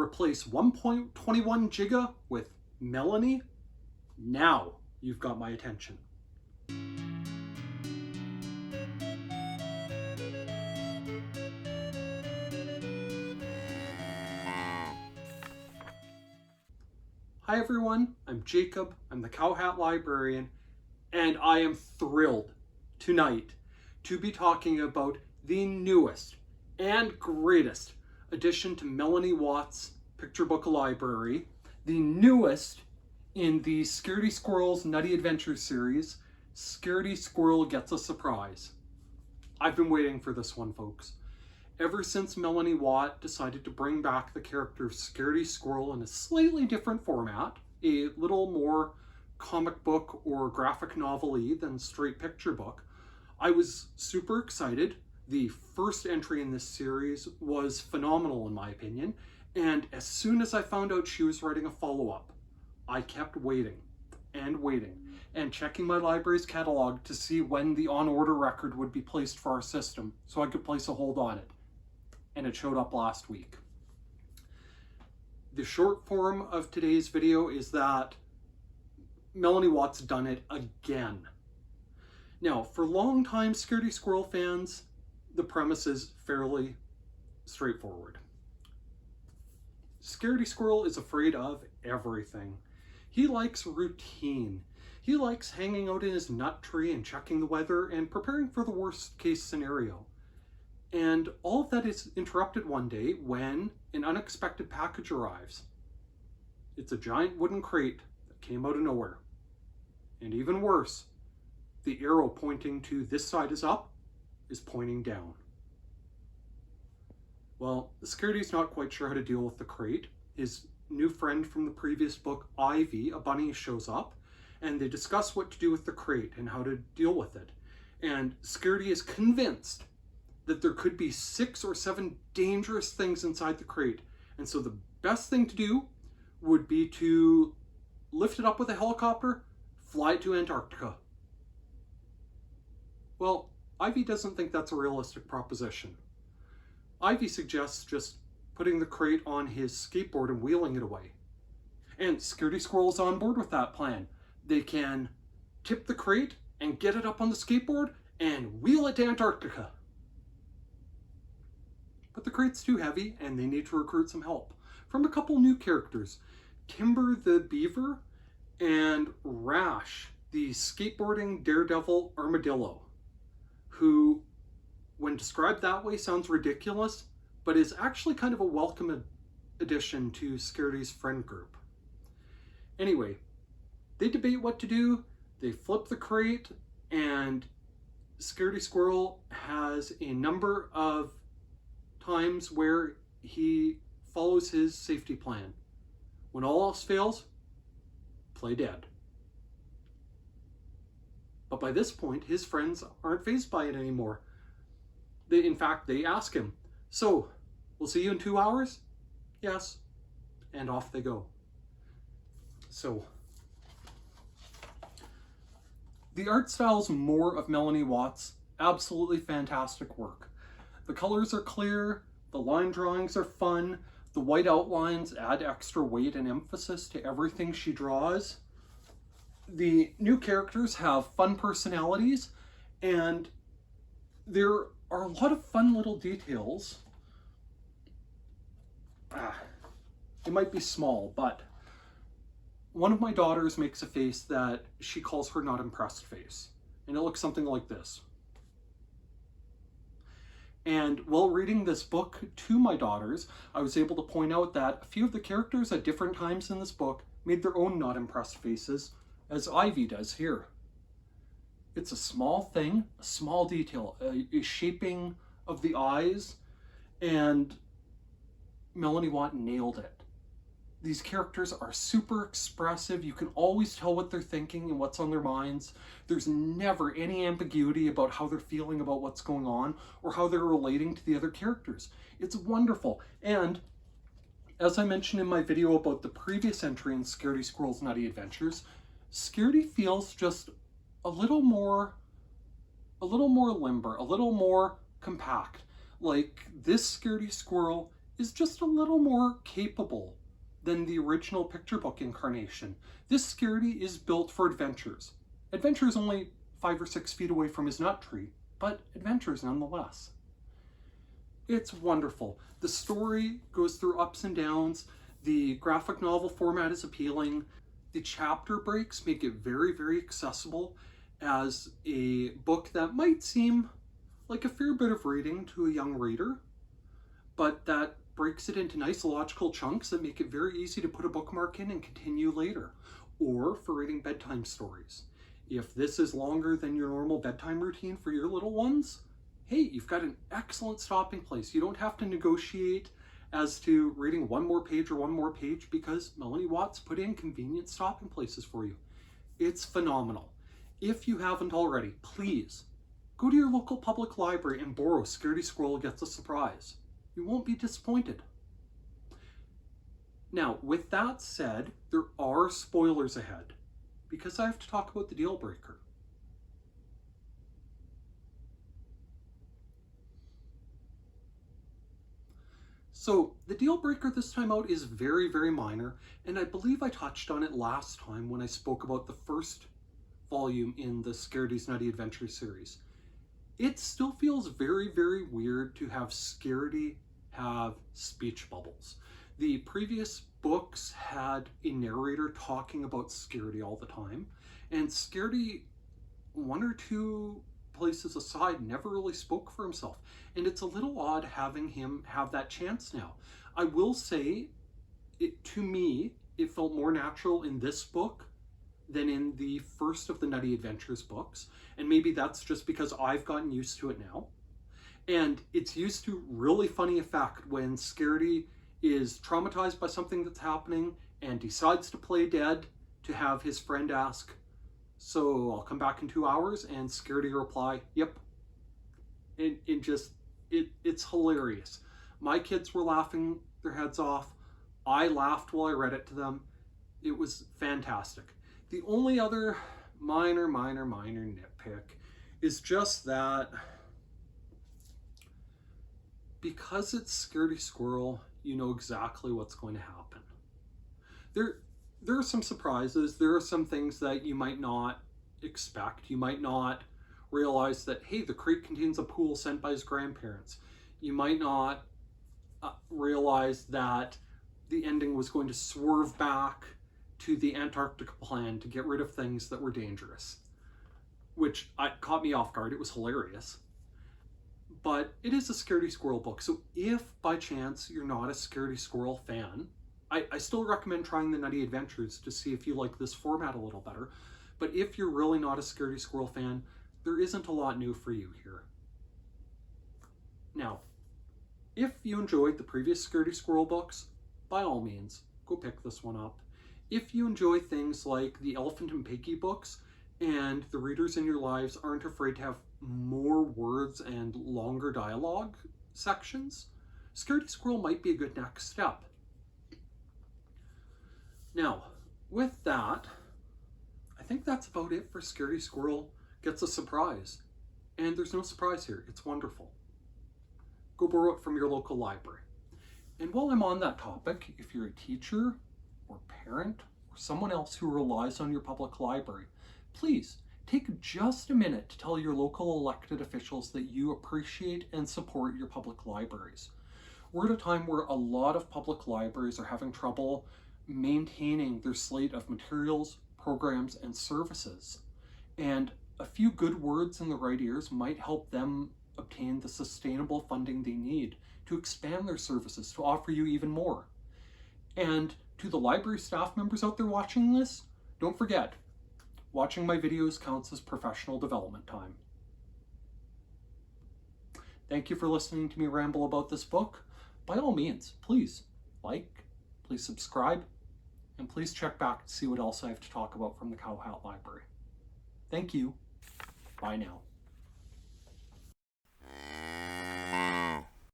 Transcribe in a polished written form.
replace 1.21 giga with Mélanie? Now you've got my attention. Hi everyone, I'm Jacob, I'm the Cowhat Librarian, and I am thrilled tonight to be talking about the newest and greatest addition to Melanie Watt's Picture Book Library, the newest in the Scaredy Squirrel's Nutty Adventure series, Scaredy Squirrel Gets a Surprise. I've been waiting for this one, folks. Ever since Melanie Watt decided to bring back the character of Scaredy Squirrel in a slightly different format, a little more comic book or graphic novel-y than straight picture book, I was super excited. The first entry in this series was phenomenal in my opinion, and as soon as I found out she was writing a follow-up, I kept waiting and checking my library's catalog to see when the on-order record would be placed for our system so I could place a hold on it. And it showed up last week. The short form of today's video is that Melanie Watt's done it again. Now, for longtime Scaredy Squirrel fans, the premise is fairly straightforward. Scaredy Squirrel is afraid of everything. He likes routine. He likes hanging out in his nut tree and checking the weather and preparing for the worst case scenario. And all of that is interrupted one day when an unexpected package arrives. It's a giant wooden crate that came out of nowhere. And even worse, the arrow pointing to this side is up is pointing down. Well, Scaredy's not quite sure how to deal with the crate. His new friend from the previous book, Ivy, a bunny, shows up, and they discuss what to do with the crate and how to deal with it. And Scaredy is convinced that there could be 6 or 7 dangerous things inside the crate. And so the best thing to do would be to lift it up with a helicopter, fly it to Antarctica. Well, Ivy doesn't think that's a realistic proposition. Ivy suggests just putting the crate on his skateboard and wheeling it away. And Scaredy Squirrel is on board with that plan. They can tip the crate and get it up on the skateboard and wheel it to Antarctica. But the crate's too heavy and they need to recruit some help from a couple new characters, Timber the Beaver and Rash, the skateboarding daredevil armadillo, who, when described that way, sounds ridiculous, but is actually kind of a welcome addition to Scaredy's friend group. Anyway, they debate what to do, they flip the crate, and Scaredy Squirrel has a number of times where he follows his safety plan. When all else fails, play dead. But by this point, his friends aren't fazed by it anymore. In fact, they ask him, "So, we'll see you in 2 hours?" "Yes." And off they go. So, the art style's more of Melanie Watt's absolutely fantastic work. The colors are clear, the line drawings are fun, the white outlines add extra weight and emphasis to everything she draws. The new characters have fun personalities, and there are a lot of fun little details. It might be small, but one of my daughters makes a face that she calls her not impressed face, and it looks something like this. And while reading this book to my daughters, I was able to point out that a few of the characters at different times in this book made their own not impressed faces, as Ivy does here. It's a small thing, a small detail, a shaping of the eyes, and Melanie Watt nailed it. These characters are super expressive. You can always tell what they're thinking and what's on their minds. There's never any ambiguity about how they're feeling about what's going on or how they're relating to the other characters. It's wonderful. And as I mentioned in my video about the previous entry in Scaredy Squirrel's Nutty Adventures, Scaredy feels just a little more limber, a little more compact. Like, this Scaredy Squirrel is just a little more capable than the original picture book incarnation. This Scaredy is built for adventures. Adventure is only 5 or 6 feet away from his nut tree, but adventures nonetheless. It's wonderful. The story goes through ups and downs. The graphic novel format is appealing. The chapter breaks make it very, very accessible as a book that might seem like a fair bit of reading to a young reader, but that breaks it into nice logical chunks that make it very easy to put a bookmark in and continue later, or for reading bedtime stories. If this is longer than your normal bedtime routine for your little ones, hey, you've got an excellent stopping place. You don't have to negotiate as to reading one more page because Melanie Watts put in convenient stopping places for you. It's phenomenal. If you haven't already, please go to your local public library and borrow Scaredy Squirrel Gets a Surprise. You won't be disappointed. Now, with that said, there are spoilers ahead because I have to talk about the deal breaker. So the deal breaker this time out is very, very minor, and I believe I touched on it last time when I spoke about the first volume in the Scaredy's Nutty Adventure series. It still feels very, very weird to have Scaredy have speech bubbles. The previous books had a narrator talking about Scaredy all the time, and Scaredy, one or two places aside, never really spoke for himself. And it's a little odd having him have that chance now. I will say, to me, it felt more natural in this book than in the first of the Nutty Adventures books. And maybe that's just because I've gotten used to it now. And it's used to really funny effect when Scaredy is traumatized by something that's happening and decides to play dead, to have his friend ask, "So I'll come back in 2 hours," and Scaredy reply, "Yep." It's hilarious. My kids were laughing their heads off. I laughed while I read it to them. It was fantastic. The only other minor nitpick is just that because it's Scaredy Squirrel, you know exactly what's going to happen. There are some surprises. There are some things that you might not expect. You might not realize that, hey, the crate contains a pool sent by his grandparents. You might not realize that the ending was going to swerve back to the Antarctica plan to get rid of things that were dangerous, which caught me off guard. It was hilarious. But it is a Scaredy Squirrel book, so if by chance you're not a Scaredy Squirrel fan, I still recommend trying the Nutty Adventures to see if you like this format a little better. But if you're really not a Scaredy Squirrel fan, there isn't a lot new for you here. Now, if you enjoyed the previous Scaredy Squirrel books, by all means, go pick this one up. If you enjoy things like the Elephant and Piggy books, and the readers in your lives aren't afraid to have more words and longer dialogue sections, Scaredy Squirrel might be a good next step. Now, with that, I think that's about it for Scaredy Squirrel Gets a Surprise. And there's no surprise here. It's wonderful. Go borrow it from your local library. And while I'm on that topic, if you're a teacher or parent or someone else who relies on your public library, please take just a minute to tell your local elected officials that you appreciate and support your public libraries. We're at a time where a lot of public libraries are having trouble maintaining their slate of materials, programs, and services. And a few good words in the right ears might help them obtain the sustainable funding they need to expand their services, to offer you even more. And to the library staff members out there watching this, don't forget, watching my videos counts as professional development time. Thank you for listening to me ramble about this book. By all means, please like, please subscribe, and please check back to see what else I have to talk about from the Cowhat Library. Thank you. Bye now.